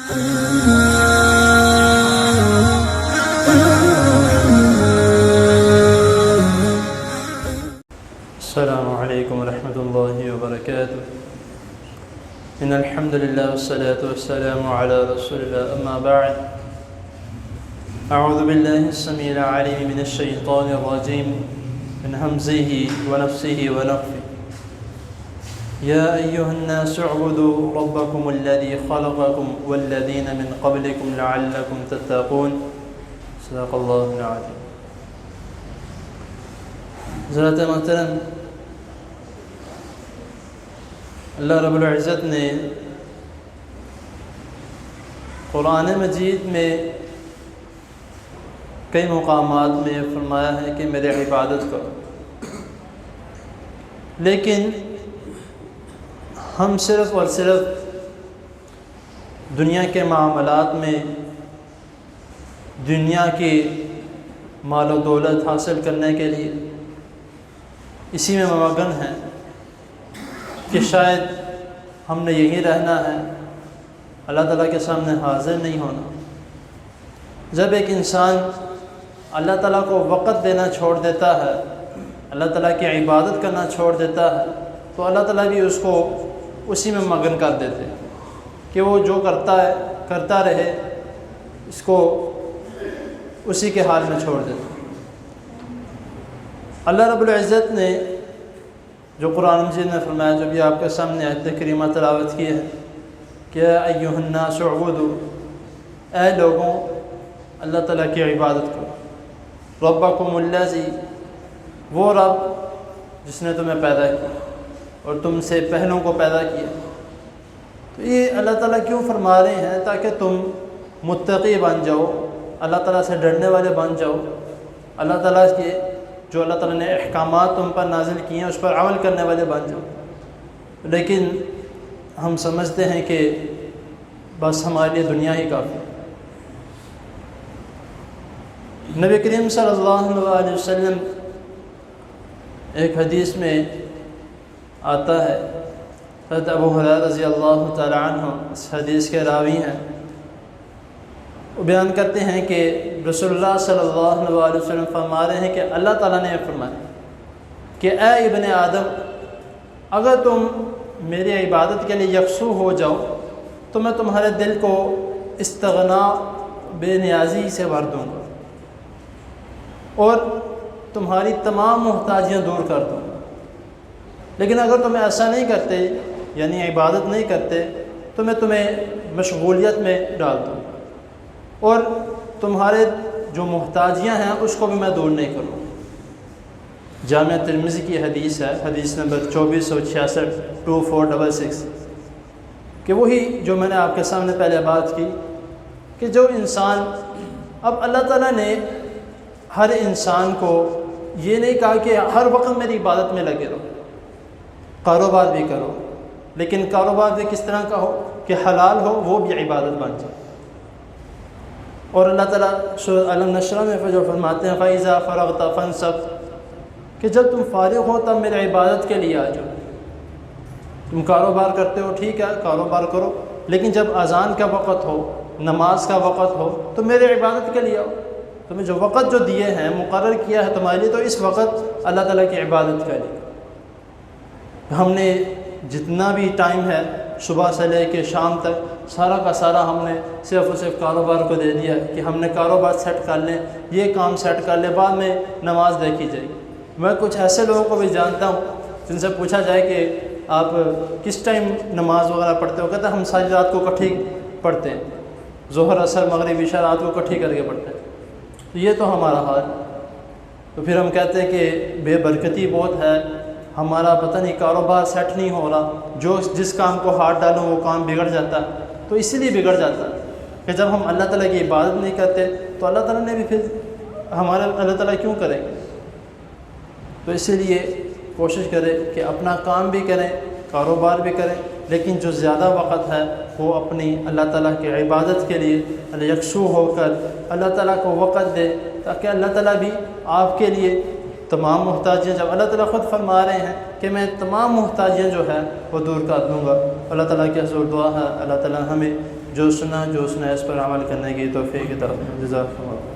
السلام علیکم ورحمۃ اللہ وبرکاتہ ان الحمد للہ والصلاة والسلام علی رسول اللہ اما بعد اعوذ باللہ السمیع العلیم من الشیطان الرجیم من ہمزہ ونفسہ ونفثہ یا ایہا الناس اعبدوا ربکم الذی خلقکم والذین من قبلکم لعلکم تتقون صدق اللہ العظیم۔ حضرات محترم، اللہ رب العزت نے قرآن مجید میں کئی مقامات میں فرمایا ہے کہ میرے عبادت کرو، لیکن ہم صرف اور صرف دنیا کے معاملات میں دنیا کی مال و دولت حاصل کرنے کے لیے اسی میں ممگن ہیں کہ شاید ہم نے یہی رہنا ہے، اللہ تعالیٰ کے سامنے حاضر نہیں ہونا۔ جب ایک انسان اللہ تعالیٰ کو وقت دینا چھوڑ دیتا ہے، اللہ تعالیٰ کی عبادت کرنا چھوڑ دیتا ہے، تو اللہ تعالیٰ بھی اس کو اسی میں مگن کر دیتے ہیں کہ وہ جو کرتا ہے کرتا رہے، اس کو اسی کے حال میں چھوڑ دیتے ہیں۔ اللہ رب العزت نے جو قرآن مجید میں فرمایا، جو بھی آپ کے سامنے آیت کریمہ تلاوت کی ہے کہ ایھا الناس اعبدوا، اے لوگوں اللہ تعالیٰ کی عبادت کرو، ربکم الذی، وہ رب جس نے تمہیں پیدا کیا اور تم سے پہلوں کو پیدا کیا۔ تو یہ اللہ تعالیٰ کیوں فرما رہے ہیں؟ تاکہ تم متقی بن جاؤ، اللہ تعالیٰ سے ڈرنے والے بن جاؤ، اللہ تعالیٰ کے جو اللہ تعالیٰ نے احکامات تم پر نازل کیے ہیں اس پر عمل کرنے والے بن جاؤ۔ لیکن ہم سمجھتے ہیں کہ بس ہمارے لیے دنیا ہی کافی۔ نبی کریم صلی اللہ علیہ وسلم ایک حدیث میں آتا ہے، حضرت ابو ہریرہ رضی اللہ تعالی عنہ اس حدیث کے راوی ہیں، وہ بیان کرتے ہیں کہ رسول اللہ صلی اللہ علیہ وسلم فرما رہے ہیں کہ اللہ تعالیٰ نے فرمایا کہ اے ابن آدم، اگر تم میری عبادت کے لیے یکسو ہو جاؤ تو میں تمہارے دل کو استغنا، بے نیازی سے بھر دوں گا اور تمہاری تمام محتاجیاں دور کر دوں گا۔ لیکن اگر تم ایسا نہیں کرتے، یعنی عبادت نہیں کرتے، تو میں تمہیں مشغولیت میں ڈال دوں گا اور تمہارے جو محتاجیاں ہیں اس کو بھی میں دور نہیں کروں۔ جامعہ ترمذی کی حدیث ہے، حدیث نمبر 2466 2466، کہ وہی جو میں نے آپ کے سامنے پہلے بات کی کہ جو انسان، اب اللہ تعالیٰ نے ہر انسان کو یہ نہیں کہا کہ ہر وقت میری عبادت میں لگے رہو، کاروبار بھی کرو، لیکن کاروبار بھی کس طرح کا ہو کہ حلال ہو، وہ بھی عبادت بن جائے۔ اور اللہ تعالیٰ سورۃ الم نشرح میں جو فرماتے ہیں فَإِذَا فَرَغْتَ فَانْصَبْ، کہ جب تم فارغ ہو تب میرے عبادت کے لیے آ جاؤ۔ تم کاروبار کرتے ہو، ٹھیک ہے کاروبار کرو، لیکن جب اذان کا وقت ہو، نماز کا وقت ہو تو میرے عبادت کے لیے آؤ۔ تمہیں جو وقت جو دیے ہیں، مقرر کیا ہے تمہارے لیے، تو اس وقت اللہ تعالیٰ کی عبادت کے لیے۔ ہم نے جتنا بھی ٹائم ہے صبح سے لے کے شام تک، سارا کا سارا ہم نے صرف اور صرف کاروبار کو دے دیا کہ ہم نے کاروبار سیٹ کر لیں، یہ کام سیٹ کر لیں، بعد میں نماز دیکھی جائے گی۔ میں کچھ ایسے لوگوں کو بھی جانتا ہوں جن سے پوچھا جائے کہ آپ کس ٹائم نماز وغیرہ پڑھتے ہو، کہتے ہیں ہم ساری رات کو اکٹھی پڑھتے ہیں، ظہر عصر مغرب عشاء رات کو اکٹھی کر کے پڑھتے ہیں۔ تو یہ تو ہمارا حال۔ تو پھر ہم کہتے ہیں کہ بے برکتی بہت ہے، ہمارا پتہ نہیں کاروبار سیٹ نہیں ہو رہا، جس کام کو ہاتھ ڈالوں وہ کام بگڑ جاتا ہے۔ تو اسی لیے بگڑ جاتا ہے کہ جب ہم اللہ تعالیٰ کی عبادت نہیں کرتے تو اللہ تعالیٰ نے بھی پھر ہمارا اللہ تعالیٰ کیوں کریں گے؟ تو اسی لیے کوشش کریں کہ اپنا کام بھی کریں، کاروبار بھی کریں، لیکن جو زیادہ وقت ہے وہ اپنی اللہ تعالیٰ کی عبادت کے لیے یکسو ہو کر اللہ تعالیٰ کو وقت دے، تاکہ اللہ تعالیٰ بھی آپ کے لیے تمام محتاجیاں جب اللہ تعالیٰ خود فرما رہے ہیں کہ میں تمام محتاجیاں جو ہے وہ دور کر دوں گا. اللہ تعالیٰ کی حضور دعا ہے اللہ تعالیٰ ہمیں جو سنا اس پر عمل کرنے کی توفیق عطا فرمائے. جزاک اللہ.